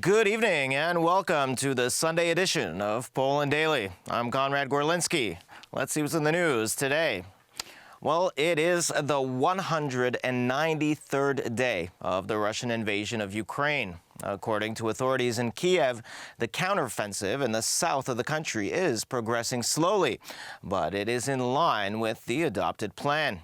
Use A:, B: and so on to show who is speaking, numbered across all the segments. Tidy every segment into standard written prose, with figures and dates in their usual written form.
A: Good evening and welcome to the Sunday edition of Poland Daily. I'm Konrad Gorlinski. Let's see what's in the news today. Well, it is the 193rd day of the Russian invasion of Ukraine. According to authorities in Kiev, the counteroffensive in the south of the country is progressing slowly, but it is in line with the adopted plan.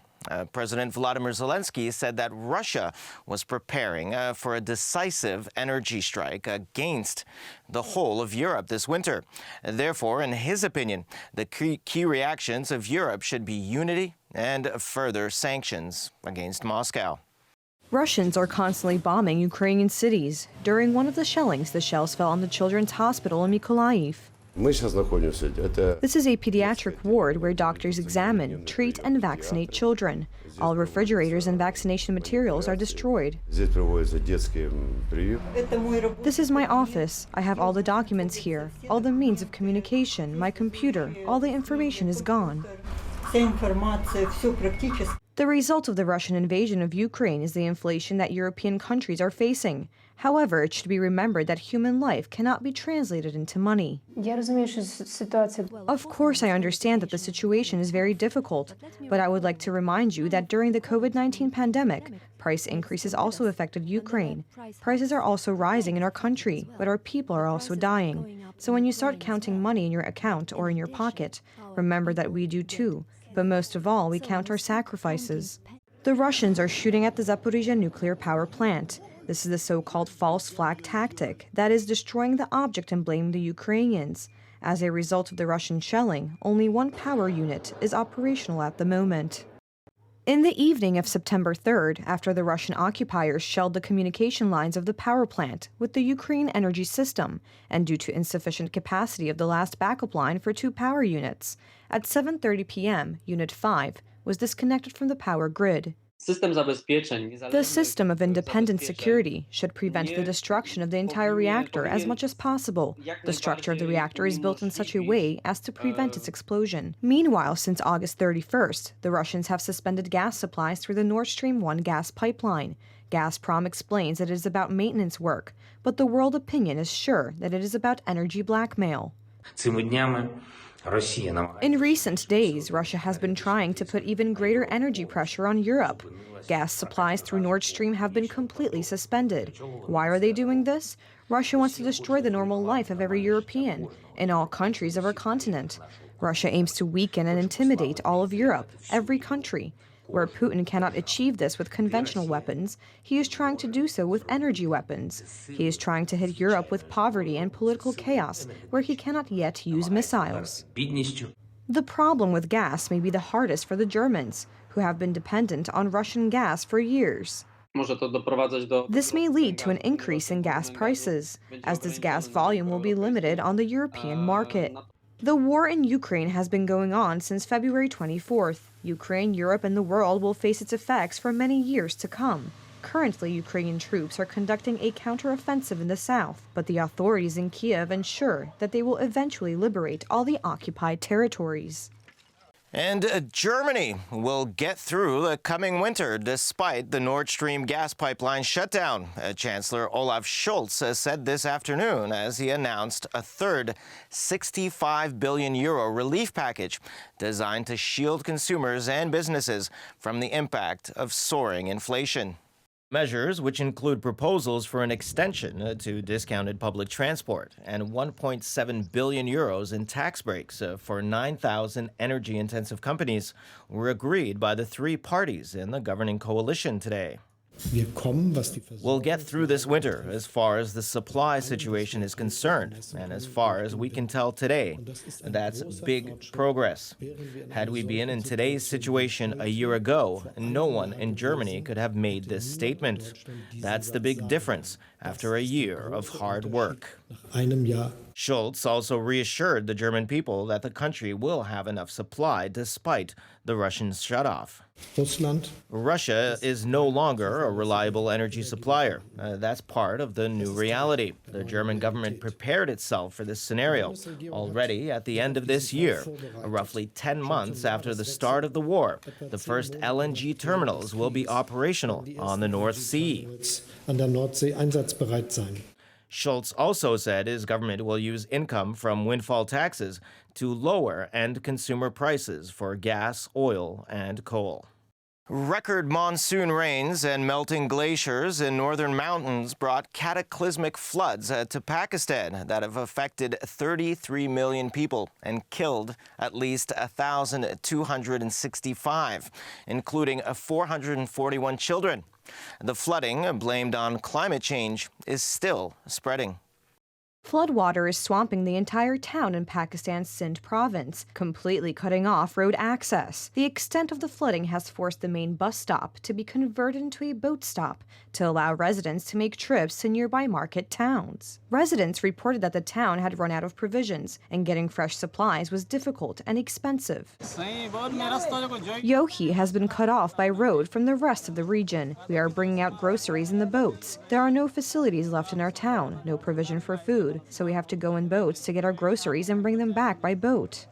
A: President Volodymyr Zelensky said that Russia was preparing for a decisive energy strike against the whole of Europe this winter. Therefore, in his opinion, the key reactions of Europe should be unity and further sanctions against Moscow.
B: Russians are constantly bombing Ukrainian cities. During one of the shellings, the shells fell on the children's hospital in Mykolaiv. This is a pediatric ward where doctors examine, treat, and vaccinate children. All refrigerators and vaccination materials are destroyed. This is my office. I have all the documents here, all the means of communication, my computer, all the information is gone. The result of the Russian invasion of Ukraine is the inflation that European countries are facing. However, it should be remembered that human life cannot be translated into money. Of course, I understand that the situation is very difficult, but I would like to remind you that during the COVID-19 pandemic, price increases also affected Ukraine. Prices are also rising in our country, but our people are also dying. So when you start counting money in your account or in your pocket, remember that we do too. But most of all, we count our sacrifices. The Russians are shooting at the Zaporizhzhia nuclear power plant. This is the so-called false flag tactic, that is destroying the object and blaming the Ukrainians. As a result of the Russian shelling, only one power unit is operational at the moment. In the evening of September 3rd, after the Russian occupiers shelled the communication lines of the power plant with the Ukraine energy system, and due to insufficient capacity of the last backup line for 2 power units, at 7:30 p.m., Unit 5 was disconnected from the power grid. The system of independent security should prevent the destruction of the entire reactor as much as possible. The structure of the reactor is built in such a way as to prevent its explosion. Meanwhile, since August 31st, the Russians have suspended gas supplies through the Nord Stream 1 gas pipeline. Gazprom explains that it is about maintenance work, but the world opinion is sure that it is about energy blackmail. In recent days, Russia has been trying to put even greater energy pressure on Europe. Gas supplies through Nord Stream have been completely suspended. Why are they doing this? Russia wants to destroy the normal life of every European in all countries of our continent. Russia aims to weaken and intimidate all of Europe, every country. Where Putin cannot achieve this with conventional weapons, he is trying to do so with energy weapons. He is trying to hit Europe with poverty and political chaos, where he cannot yet use missiles. The problem with gas may be the hardest for the Germans, who have been dependent on Russian gas for years. This may lead to an increase in gas prices, as this gas volume will be limited on the European market. The war in Ukraine has been going on since February 24th. Ukraine, Europe, and the world will face its effects for many years to come. Currently, Ukrainian troops are conducting a counteroffensive in the south, but the authorities in Kiev ensure that they will eventually liberate all the occupied territories.
A: And Germany will get through the coming winter despite the Nord Stream gas pipeline shutdown. Chancellor Olaf Scholz said this afternoon as he announced a third 65 billion euro relief package designed to shield consumers and businesses from the impact of soaring inflation. Measures which include proposals for an extension to discounted public transport and 1.7 billion euros in tax breaks for 9,000 energy-intensive companies were agreed by the 3 parties in the governing coalition today. We'll get through this winter as far as the supply situation is concerned, and as far as we can tell today, that's big progress. Had we been in today's situation a year ago, no one in Germany could have made this statement. That's the big difference after a year of hard work. Scholz also reassured the German people that the country will have enough supply despite the Russian shutoff. Russia is no longer a reliable energy supplier. That's part of the new reality. The German government prepared itself for this scenario. Already at the end of this year, roughly 10 months after the start of the war, the first LNG terminals will be operational on the North Sea. Schultz also said his government will use income from windfall taxes to lower end consumer prices for gas, oil, and coal. Record monsoon rains and melting glaciers in northern mountains brought cataclysmic floods to Pakistan that have affected 33 million people and killed at least 1,265, including 441 children. The flooding, blamed on climate change, is still spreading.
B: Floodwater is swamping the entire town in Pakistan's Sindh province, completely cutting off road access. The extent of the flooding has forced the main bus stop to be converted into a boat stop to allow residents to make trips to nearby market towns. Residents reported that the town had run out of provisions, and getting fresh supplies was difficult and expensive. Yohi has been cut off by road from the rest of the region. We are bringing out groceries in the boats. There are no facilities left in our town, no provision for food, so we have to go in boats to get our groceries and bring them back by boat.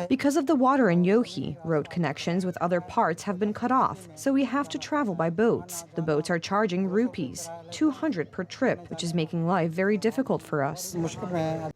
B: Because of the water in Yohi, road connections with other parts have been cut off, so we have to travel by boats. The boats are charging rupees, 200 per trip, which is making life very difficult for us.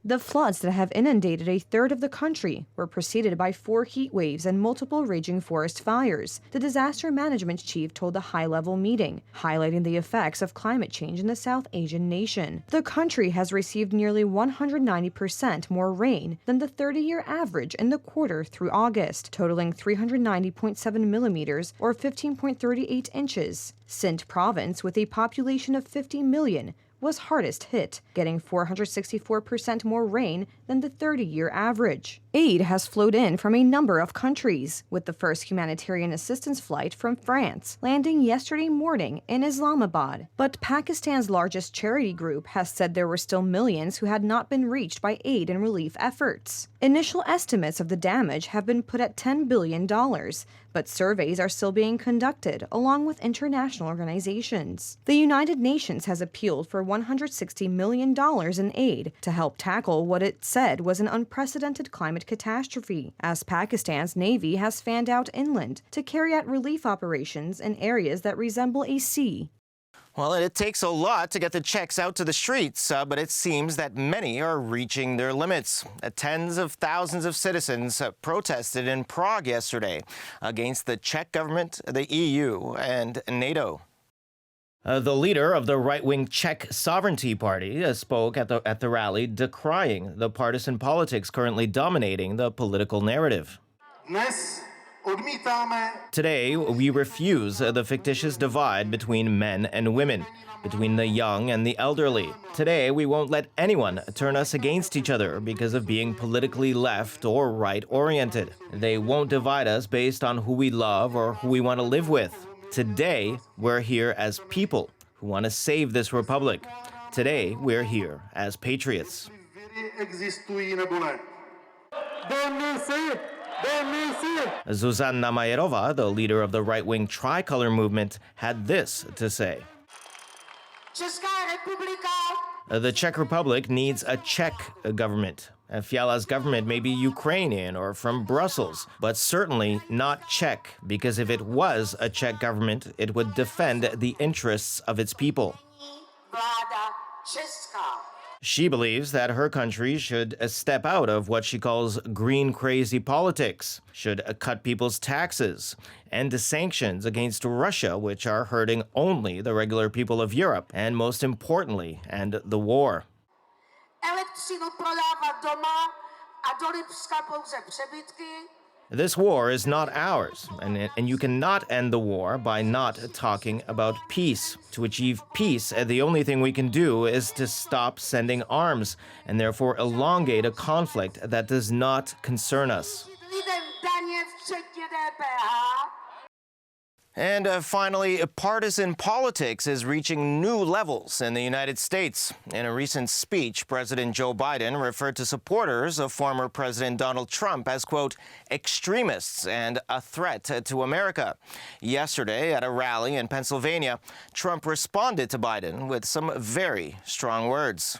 B: The floods that have inundated a third of the country were preceded by 4 heat waves and multiple raging forest fires, the disaster management chief told a high-level meeting, highlighting the effects of climate change in the South Asian nation. The country has received nearly 190% more rain than the 30-year average in the quarter through August, totaling 390.7 millimeters or 15.38 inches. Sindh province, with a population of 50 million, was hardest hit, getting 464% more rain than the 30-year average. Aid has flowed in from a number of countries, with the first humanitarian assistance flight from France landing yesterday morning in Islamabad. But Pakistan's largest charity group has said there were still millions who had not been reached by aid and relief efforts. Initial estimates of the damage have been put at $10 billion, but surveys are still being conducted along with international organizations. The United Nations has appealed for $160 million in aid to help tackle what it said was an unprecedented climate catastrophe, as Pakistan's Navy has fanned out inland to carry out relief operations in areas that resemble a sea.
A: Well, it takes a lot to get the checks out to the streets, but it seems that many are reaching their limits. Tens of thousands of citizens protested in Prague yesterday against the Czech government, the EU, and NATO. The leader of the right-wing Czech Sovereignty Party spoke at the rally, decrying the partisan politics currently dominating the political narrative. Today, we refuse the fictitious divide between men and women, between the young and the elderly. Today, we won't let anyone turn us against each other because of being politically left or right-oriented. They won't divide us based on who we love or who we want to live with. Today, we're here as people who want to save this republic. Today, we're here as patriots. Zuzanna Majerova, the leader of the right-wing Tricolor movement, had this to say. The Czech Republic needs a Czech government. Fiala's government may be Ukrainian or from Brussels, but certainly not Czech, because if it was a Czech government, it would defend the interests of its people. She believes that her country should step out of what she calls green crazy politics, should cut people's taxes, end sanctions against Russia, which are hurting only the regular people of Europe, and most importantly, end the war. This war is not ours, and you cannot end the war by not talking about peace. To achieve peace, the only thing we can do is to stop sending arms, and therefore elongate a conflict that does not concern us. And finally, partisan politics is reaching new levels in the United States. In a recent speech, President Joe Biden referred to supporters of former President Donald Trump as, quote, extremists and a threat to America. Yesterday, at a rally in Pennsylvania, Trump responded to Biden with some very strong words.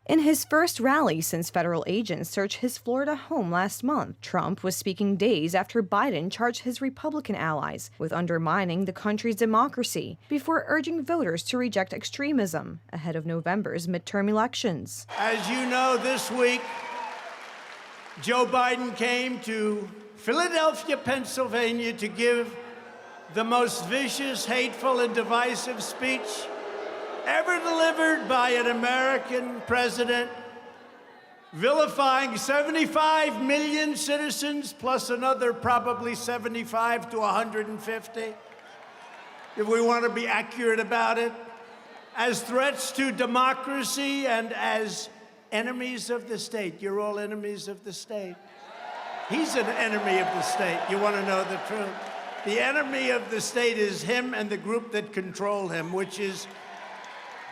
B: In his first rally since federal agents searched his Florida home last month, Trump was speaking days after Biden charged his Republican allies with undermining the country's democracy before urging voters to reject extremism ahead of November's midterm elections.
C: As you know, this week, Joe Biden came to Philadelphia, Pennsylvania to give the most vicious, hateful, and divisive speech ever delivered by an American president, vilifying 75 million citizens, plus another probably 75 to 150, if we want to be accurate about it, as threats to democracy and as enemies of the state. You're all enemies of the state. He's an enemy of the state. You want to know the truth? The enemy of the state is him and the group that control him, which is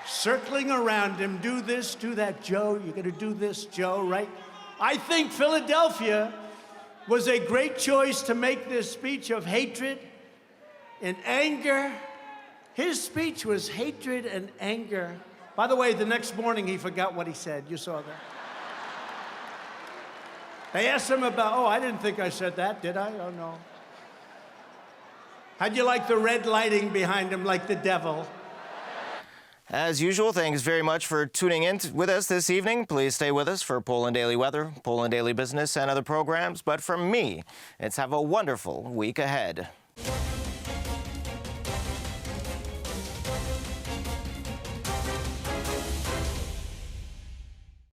C: circling around him. Do this, do that, Joe. You're going to do this, Joe, right? I think Philadelphia was a great choice to make this speech of hatred and anger. His speech was hatred and anger. By the way, the next morning he forgot what he said. You saw that. They asked him about, oh, I didn't think I said that, did I? Oh, no. How'd you like the red lighting behind him like the devil?
A: As usual, thanks very much for tuning in with us this evening. Please stay with us for Poland Daily Weather, Poland Daily Business, and other programs. But from me, it's have a wonderful week ahead.